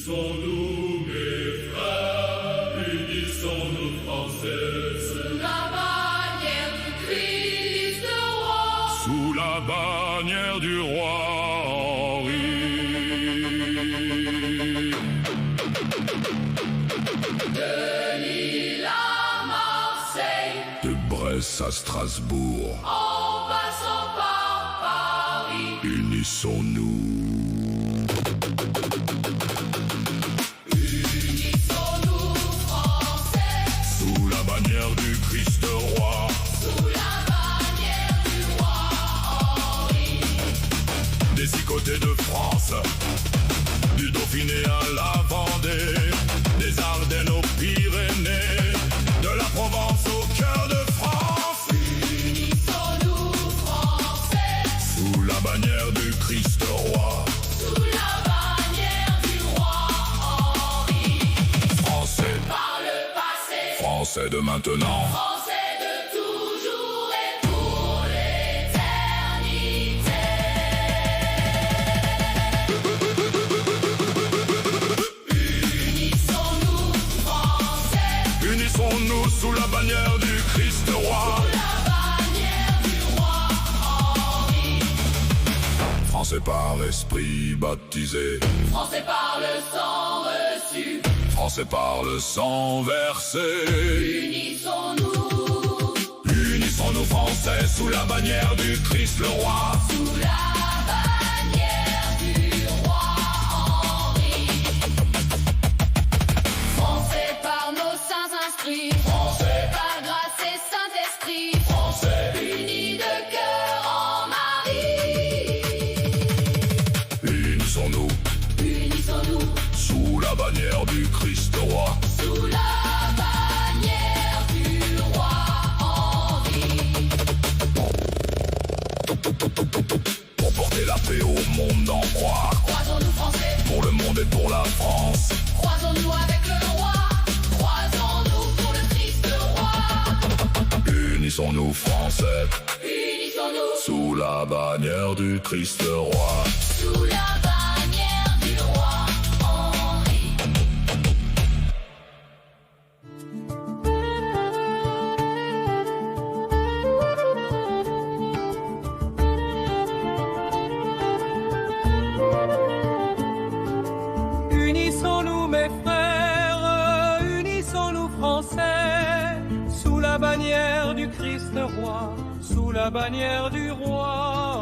Unissons-nous, mes frères, unissons-nous, Français, sous la bannière du Christ roi, sous la bannière du roi Henri. De Lille à Marseille, De Brest à Strasbourg, en passant par Paris, unissons-nous. Unissons-nous, Français, Sous la bannière du Christ roi, sous la bannière du roi Henri. des six côtés de France, du Dauphiné à la Vendée, des Ardennes aux Pyrénées, de la Provence au cœur de France. Unissons-nous, Français, Sous la bannière du Christ roi, sous la bannière du roi Henri. Français, Par le passé, Français de maintenant, Français de toujours et pour l'éternité. Unissons-nous, Français, unissons-nous sous la bannière du Christ roi. la bannière du roi Henri. Français par esprit baptisé, Français par le sang reçu, Français par le sang versé. unissons-nous, Unissons-nous Français sous la bannière du Christ le roi. sous la bannière du roi Henri. Français par nos saints inscrits, Français, par grâce et Saint-Esprit, Français, unis de cœur en Marie. unissons-nous Unissons-nous, sous la bannière du Christ roi. sous la bannière du roi Henri. Pour porter la paix au monde en croix, Croisons-nous, Français, pour le monde et pour la France. croisons-nous avec le roi, croisons-nous pour le Christ roi. Unissons-nous Français Unissons-nous, sous la bannière du Christ roi. sous la bannière du roi Henri. Unissons-nous mes frères, unissons-nous Français, sous la bannière du Christ roi, sous la bannière du roi